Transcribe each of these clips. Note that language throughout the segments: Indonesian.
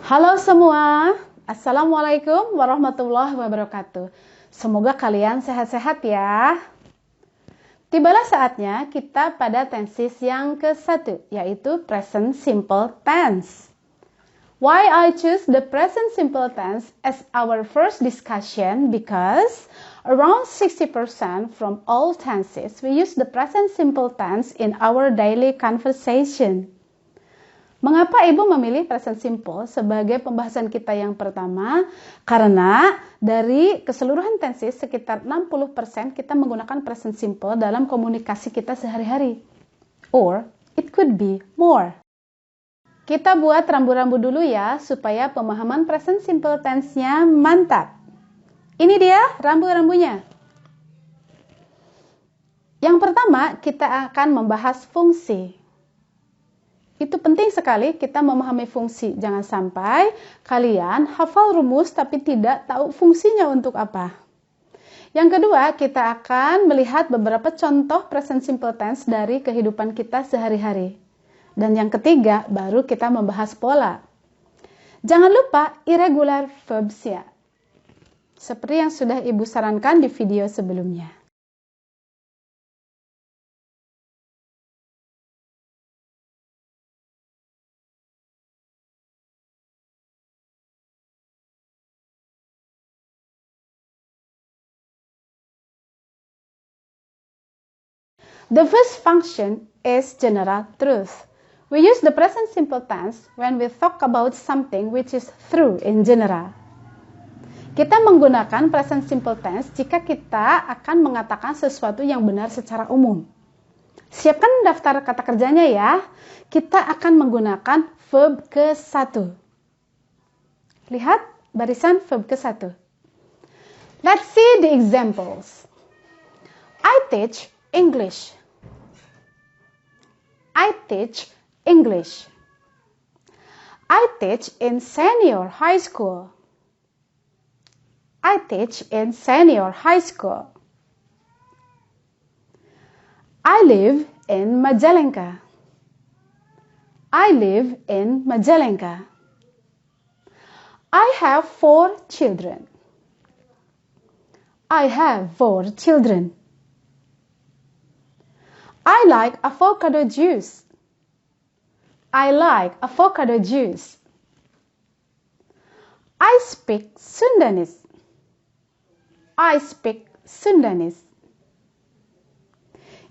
Halo semua, Assalamualaikum warahmatullahi wabarakatuh. Semoga kalian sehat-sehat ya. Tibalah saatnya kita pada tenses yang ke-1, yaitu present simple tense. Why I choose the present simple tense as our first discussion? Because around 60% from all tenses we use the present simple tense in our daily conversation. Mengapa Ibu memilih present simple sebagai pembahasan kita yang pertama? Karena dari keseluruhan tenses sekitar 60% kita menggunakan present simple dalam komunikasi kita sehari-hari. Or it could be more. Kita buat rambu-rambu dulu ya, supaya pemahaman present simple tense-nya mantap. Ini dia rambu-rambunya. Yang pertama, kita akan membahas fungsi. Itu penting sekali kita memahami fungsi. Jangan sampai kalian hafal rumus tapi tidak tahu fungsinya untuk apa. Yang kedua, kita akan melihat beberapa contoh present simple tense dari kehidupan kita sehari-hari. Dan yang ketiga, baru kita membahas pola. Jangan lupa irregular verbs ya. Seperti yang sudah Ibu sarankan di video sebelumnya. The first function is general truth. We use the present simple tense when we talk about something which is true in general. Kita menggunakan present simple tense jika kita akan mengatakan sesuatu yang benar secara umum. Siapkan daftar kata kerjanya ya. Kita akan menggunakan verb ke-1. Lihat barisan verb ke-1. Let's see the examples. I teach English. I teach English. I teach in senior high school. I teach in senior high school. I live in Majalengka. I live in Majalengka. I have 4 children. I have 4 children. I like avocado juice. I like avocado juice. I speak Sundanese. I speak Sundanese.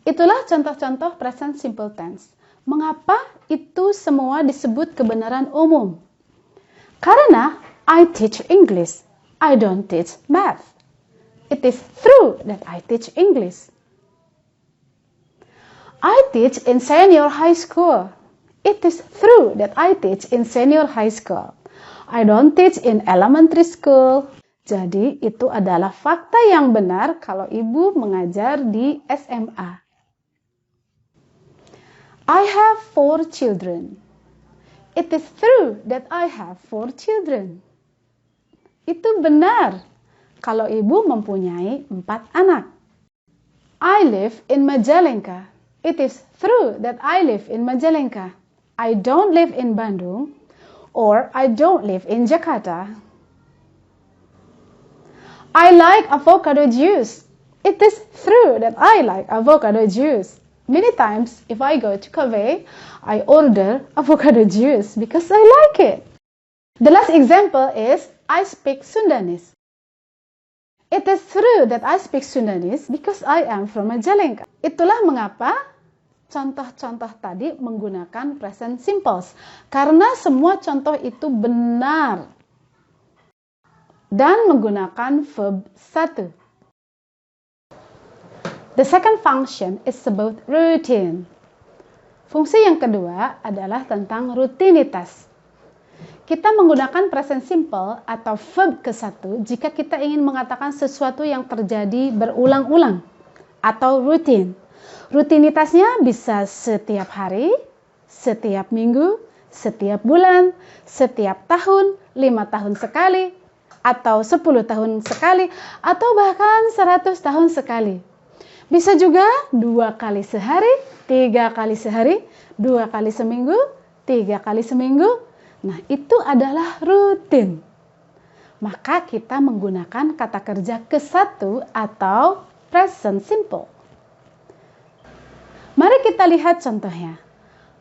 Itulah contoh-contoh present simple tense. Mengapa itu semua disebut kebenaran umum? Karena I teach English. I don't teach math. It is true that I teach English. I teach in senior high school. It is true that I teach in senior high school. I don't teach in elementary school. Jadi itu adalah fakta yang benar kalau Ibu mengajar di SMA. I have 4 children. It is true that I have 4 children. Itu benar kalau Ibu mempunyai 4 anak. I live in Majalengka. It is true that I live in Majalengka. I don't live in Bandung or I don't live in Jakarta. I like avocado juice. It is true that I like avocado juice. Many times if I go to cafe, I order avocado juice because I like it. The last example is I speak Sundanese. It is true that I speak Sundanese because I am from Majalengka. Itulah mengapa contoh-contoh tadi menggunakan present simples. Karena semua contoh itu benar. Dan menggunakan verb 1. The second function is about routine. Fungsi yang kedua adalah tentang rutinitas. Kita menggunakan present simple atau verb ke-1 jika kita ingin mengatakan sesuatu yang terjadi berulang-ulang atau rutin. Rutinitasnya bisa setiap hari, setiap minggu, setiap bulan, setiap tahun, 5 tahun sekali, atau 10 tahun sekali, atau bahkan 100 tahun sekali. Bisa juga 2 kali sehari, 3 kali sehari, 2 kali seminggu, 3 kali seminggu, Nah, itu adalah rutin. Maka kita menggunakan kata kerja ke-1 atau present simple. Mari kita lihat contohnya.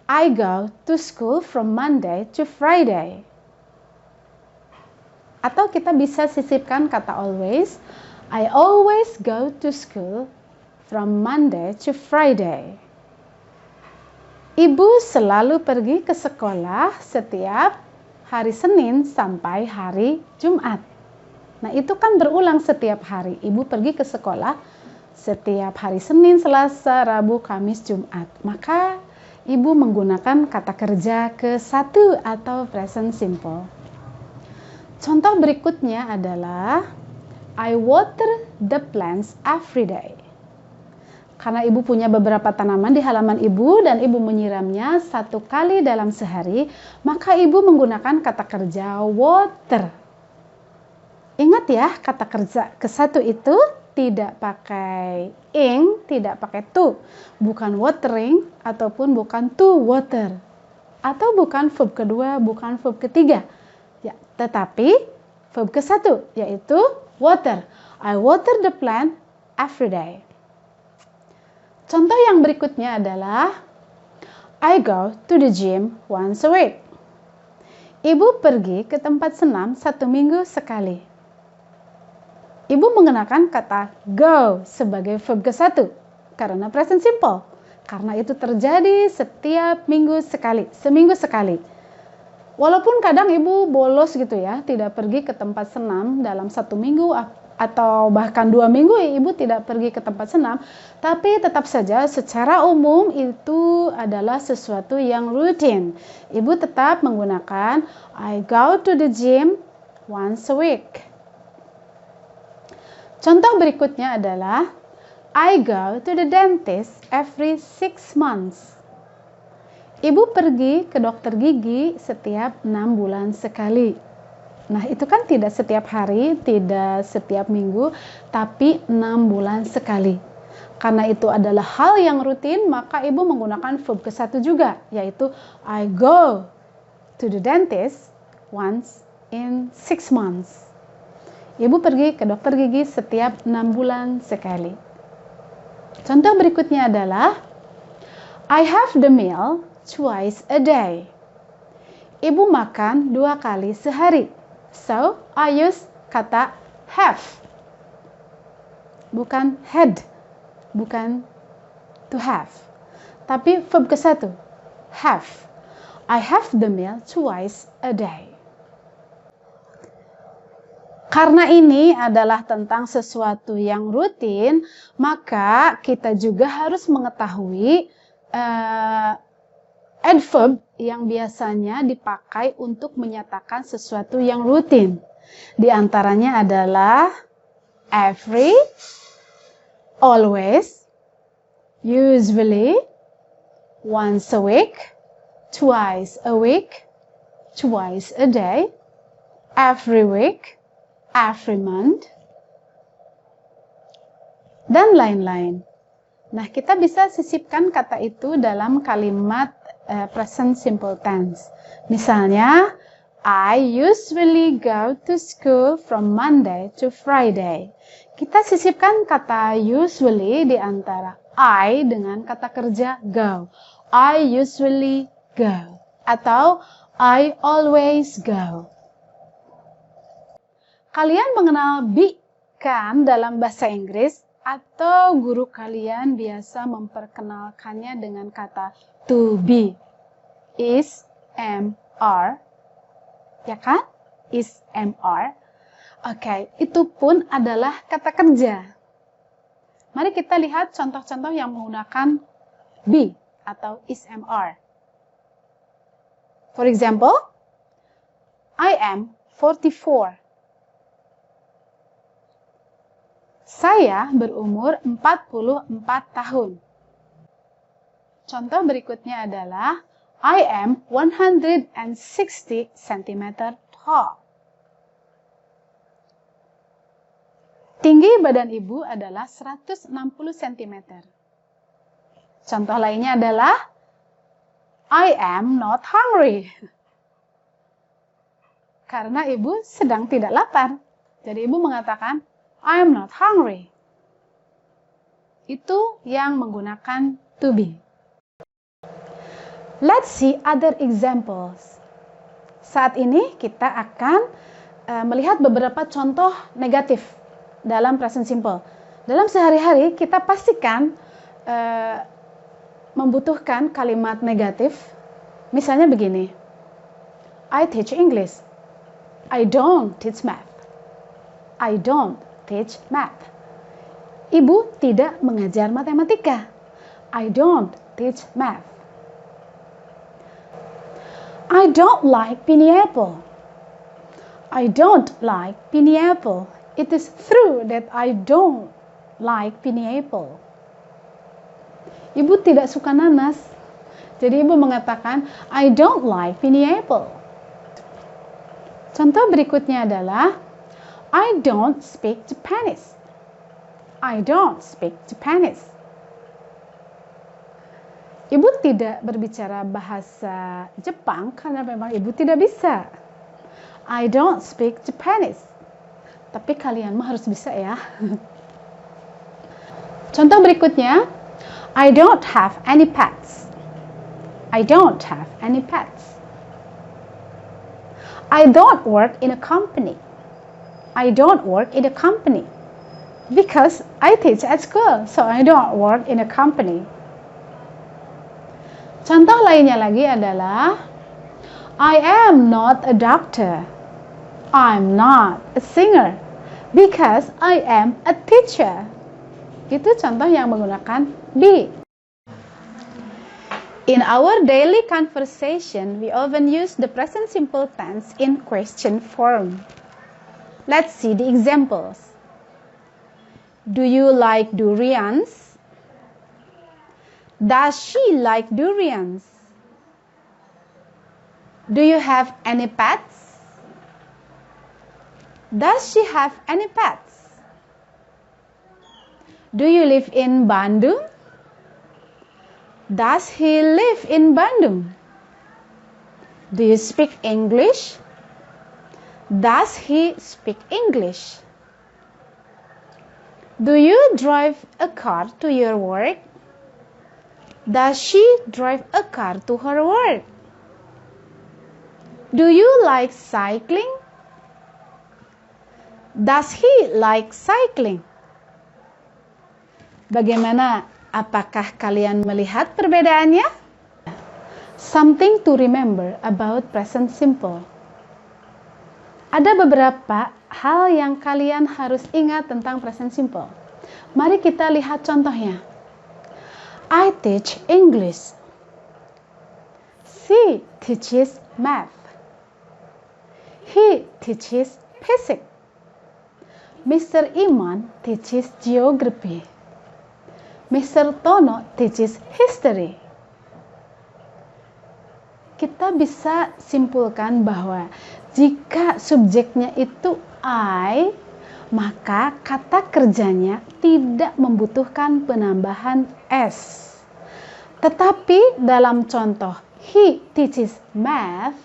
I go to school from Monday to Friday. Atau kita bisa sisipkan kata always. I always go to school from Monday to Friday. Ibu selalu pergi ke sekolah setiap hari Senin sampai hari Jumat. Nah, itu kan berulang setiap hari. Ibu pergi ke sekolah setiap hari Senin, Selasa, Rabu, Kamis, Jumat. Maka ibu menggunakan kata kerja ke-1 atau present simple. Contoh berikutnya adalah I water the plants every day. Karena ibu punya beberapa tanaman di halaman ibu dan ibu menyiramnya 1 kali dalam sehari, maka ibu menggunakan kata kerja water. Ingat ya, kata kerja ke-1 itu tidak pakai ing, tidak pakai to. Bukan watering ataupun bukan to water. Atau bukan verb kedua, bukan verb ketiga. Ya, tetapi verb ke-1 yaitu water. I water the plant every day. Contoh yang berikutnya adalah I go to the gym once a week. Ibu pergi ke tempat senam 1 minggu sekali. Ibu menggunakan kata go sebagai verb ke-1 karena present simple. Karena itu terjadi setiap minggu sekali, seminggu sekali. Walaupun kadang ibu bolos gitu ya, tidak pergi ke tempat senam dalam 1 minggu atau bahkan 2 minggu ibu tidak pergi ke tempat senam, tapi tetap saja secara umum itu adalah sesuatu yang rutin. Ibu tetap menggunakan I go to the gym once a week. Contoh berikutnya adalah I go to the dentist every 6 months. Ibu pergi ke dokter gigi setiap 6 bulan sekali. Nah, itu kan tidak setiap hari, tidak setiap minggu, tapi 6 bulan sekali. Karena itu adalah hal yang rutin, maka ibu menggunakan verb ke-1 juga, yaitu I go to the dentist once in 6 months. Ibu pergi ke dokter gigi setiap 6 bulan sekali. Contoh berikutnya adalah I have the meal twice a day. Ibu makan 2 kali sehari. So, I use kata have. Bukan had. Bukan to have. Tapi verb ke-1. Have. I have the meal twice a day. Karena ini adalah tentang sesuatu yang rutin, maka kita juga harus mengetahui adverb yang biasanya dipakai untuk menyatakan sesuatu yang rutin. Di antaranya adalah every, always, usually, once a week, twice a week, twice a day, every week, every month, dan lain-lain. Nah, kita bisa sisipkan kata itu dalam kalimat present simple tense. Misalnya, I usually go to school from Monday to Friday. Kita sisipkan kata usually di antara I dengan kata kerja go. I usually go. Atau I always go. Kalian mengenal be kan dalam bahasa Inggris? Atau guru kalian biasa memperkenalkannya dengan kata to be. Is, am, are. Ya kan? Is, am, are. Oke, itu pun adalah kata kerja. Mari kita lihat contoh-contoh yang menggunakan be atau is, am, are. For example, I am 44. Saya berumur 44 tahun. Contoh berikutnya adalah I am 160 cm tall. Tinggi badan ibu adalah 160 cm. Contoh lainnya adalah I am not hungry. karena ibu sedang tidak lapar. Jadi ibu mengatakan, I'm not hungry. Itu yang menggunakan to be. Let's see other examples. Saat ini kita akan melihat beberapa contoh negatif dalam present simple. Dalam sehari-hari kita pastikan membutuhkan kalimat negatif. Misalnya begini, I teach English. I don't teach math. I don't teach math. Ibu tidak mengajar matematika. I don't teach math. I don't like pineapple. I don't like pineapple. It is true that I don't like pineapple. Ibu tidak suka nanas. Jadi ibu mengatakan, I don't like pineapple. Contoh berikutnya adalah, I don't speak Japanese. I don't speak Japanese. Ibu tidak berbicara bahasa Jepang karena memang ibu tidak bisa. I don't speak Japanese. Tapi kalian mah harus bisa ya. Contoh berikutnya, I don't have any pets. I don't have any pets. I don't work in a company. I don't work in a company. Because I teach at school, so I don't work in a company. Contoh lainnya lagi adalah, I am not a doctor. I'm not a singer. Because I am a teacher. Itu contoh yang menggunakan be. In our daily conversation, we often use the present simple tense in question form. Let's see the examples. Do you like durians? Does she like durians? Do you have any pets? Does she have any pets? Do you live in Bandung? Does he live in Bandung? Do you speak English? Does he speak English? Do you drive a car to your work? Does she drive a car to her work? Do you like cycling? Does he like cycling? Bagaimana? Apakah kalian melihat perbedaannya? Something to remember about present simple. Ada beberapa hal yang kalian harus ingat tentang present simple. Mari kita lihat contohnya. I teach English. She teaches math. He teaches physics. Mr. Iman teaches geography. Mr. Tono teaches history. Kita bisa simpulkan bahwa jika subjeknya itu I, maka kata kerjanya tidak membutuhkan penambahan S. Tetapi dalam contoh he teaches math,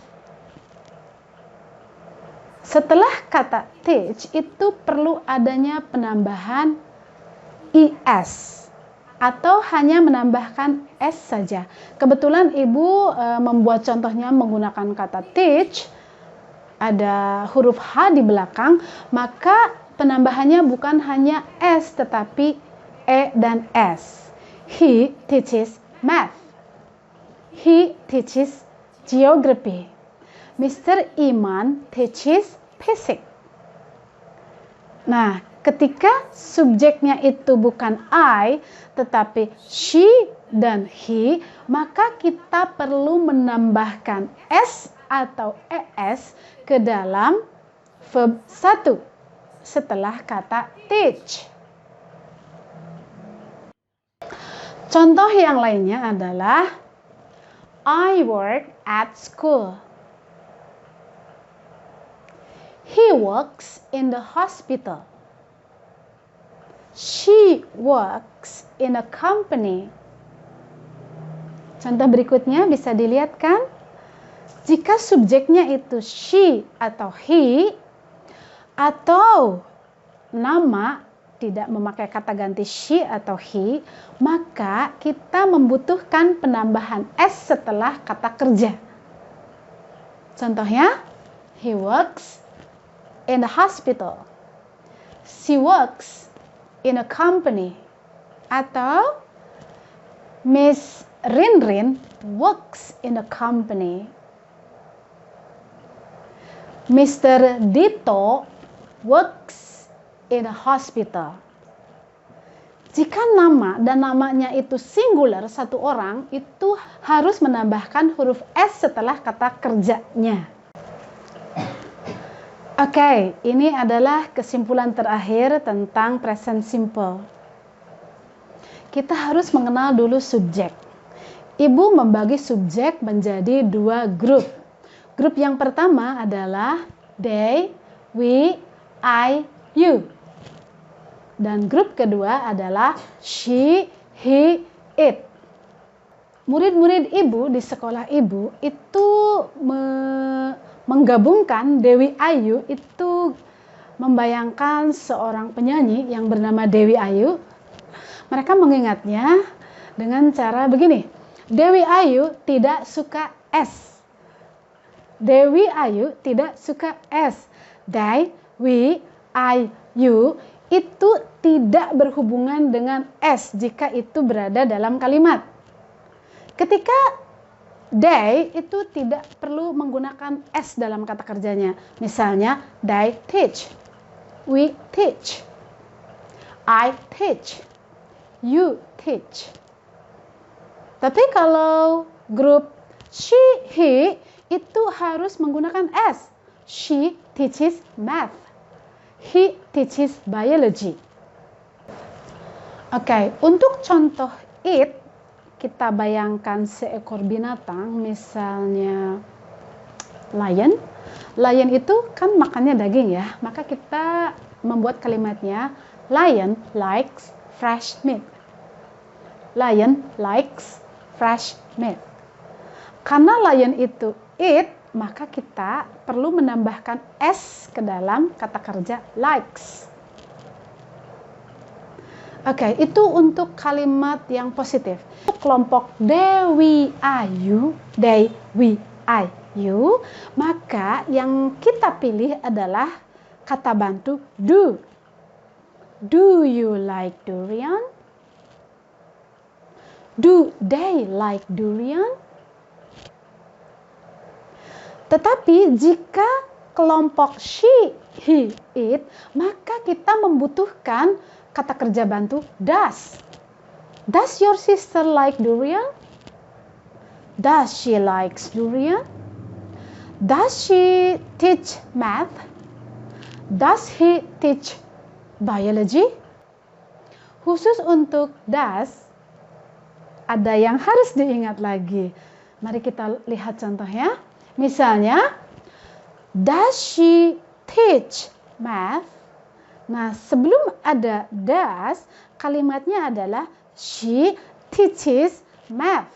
setelah kata teach itu perlu adanya penambahan IS atau hanya menambahkan S saja. Kebetulan ibu membuat contohnya menggunakan kata teach, ada huruf H di belakang, maka penambahannya bukan hanya S tetapi E dan S. He teaches math. He teaches geography. Mr. Iman teaches physics. Nah, ketika subjeknya itu bukan I, tetapi she dan he, maka kita perlu menambahkan S atau ES ke dalam verb 1 setelah kata teach. Contoh yang lainnya adalah I work at school. He works in the hospital. She works in a company. Contoh berikutnya bisa dilihat kan? Jika subjeknya itu she atau he, atau nama tidak memakai kata ganti she atau he, maka kita membutuhkan penambahan s setelah kata kerja. Contohnya, he works in the hospital. She works in a company. Atau Miss Rinrin works in a company. Mr. Dito works in a hospital. Jika nama dan namanya itu singular, satu orang, itu harus menambahkan huruf S setelah kata kerjanya. Oke, ini adalah kesimpulan terakhir tentang present simple. Kita harus mengenal dulu subjek. Ibu membagi subjek menjadi 2 grup. Grup yang pertama adalah they, we, I, you. Dan grup kedua adalah she, he, it. Murid-murid ibu di sekolah ibu itu menggabungkan Dewi Ayu, itu membayangkan seorang penyanyi yang bernama Dewi Ayu. Mereka mengingatnya dengan cara begini. Dewi Ayu tidak suka S. Dewi Ayu tidak suka S. They, we, I, you itu tidak berhubungan dengan S jika itu berada dalam kalimat. Ketika they itu tidak perlu menggunakan S dalam kata kerjanya. Misalnya, they teach, we teach, I teach, you teach. Tapi kalau grup she, he itu harus menggunakan S. She teaches math. He teaches biology. Oke, untuk contoh it, kita bayangkan seekor binatang, misalnya lion. Lion itu kan makannya daging ya, maka kita membuat kalimatnya lion likes fresh meat. Lion likes fresh meat. Karena lion itu it, maka kita perlu menambahkan S ke dalam kata kerja likes. Oke, itu untuk kalimat yang positif. Kelompok they, we, I, you, maka yang kita pilih adalah kata bantu do. Do you like durian? Do they like durian? Tetapi jika kelompok she, he, it, maka kita membutuhkan kata kerja bantu does. Does your sister like durian? Does she likes durian? Does she teach math? Does he teach biology? Khusus untuk does, ada yang harus diingat lagi. Mari kita lihat contohnya. Misalnya, does she teach math? Nah, sebelum ada does, kalimatnya adalah she teaches math.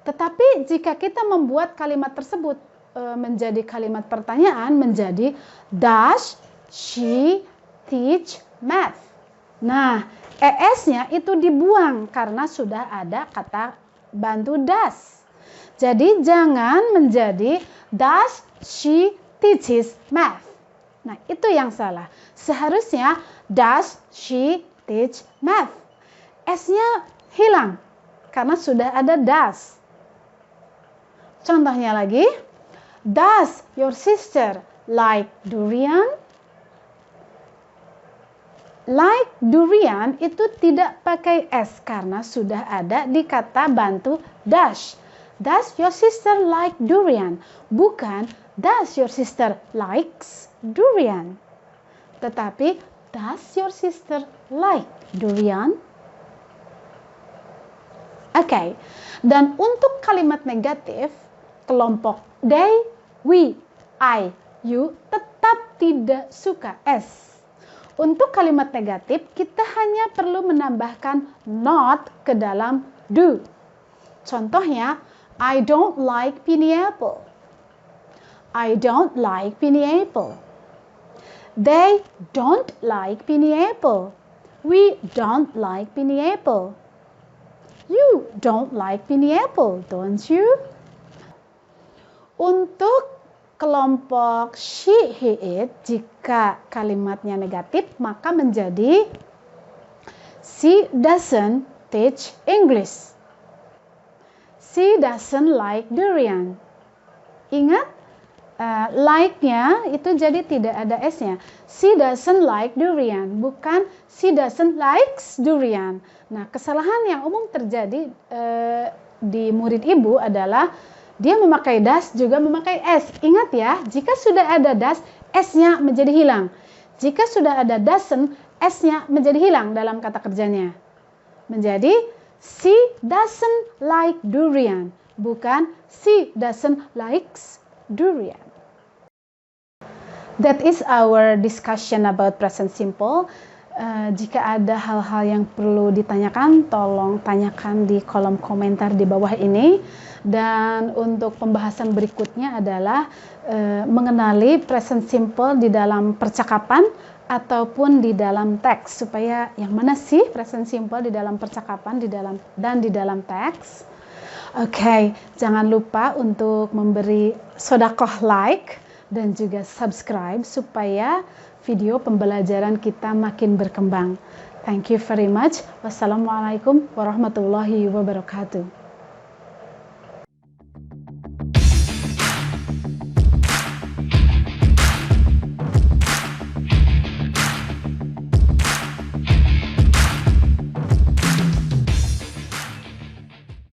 Tetapi jika kita membuat kalimat tersebut menjadi kalimat pertanyaan, menjadi does she teach math? Nah, es-nya itu dibuang karena sudah ada kata bantu does. Jadi jangan menjadi does she teaches math. Nah, itu yang salah. Seharusnya does she teach math. S-nya hilang karena sudah ada does. Contohnya lagi, does your sister like durian? Like durian itu tidak pakai S karena sudah ada di kata bantu does. Does your sister like durian? Bukan does your sister likes durian. Tetapi does your sister like durian? Oke. Dan untuk kalimat negatif, kelompok they, we, I, you tetap tidak suka S. Untuk kalimat negatif, kita hanya perlu menambahkan not ke dalam do. Contohnya, I don't like pineapple. I don't like pineapple. They don't like pineapple. We don't like pineapple. You don't like pineapple, don't you? Untuk kelompok she, he, it, jika kalimatnya negatif, maka menjadi she doesn't teach English. She doesn't like durian. Ingat, like-nya itu jadi tidak ada S-nya. She doesn't like durian, bukan she doesn't likes durian. Nah, kesalahan yang umum terjadi di murid ibu adalah dia memakai das juga memakai S. Ingat ya, jika sudah ada das, S-nya menjadi hilang. Jika sudah ada doesn't, S-nya menjadi hilang dalam kata kerjanya. Menjadi she doesn't like durian, bukan she doesn't likes durian. That is our discussion about present simple. Jika ada hal-hal yang perlu ditanyakan, tolong tanyakan di kolom komentar di bawah ini. Dan untuk pembahasan berikutnya adalah mengenali present simple di dalam percakapan ataupun di dalam teks, supaya yang mana sih present simple di dalam percakapan di dalam teks. Oke, jangan lupa untuk memberi sodakoh like dan juga subscribe supaya video pembelajaran kita makin berkembang. Thank you very much. Wassalamualaikum warahmatullahi wabarakatuh.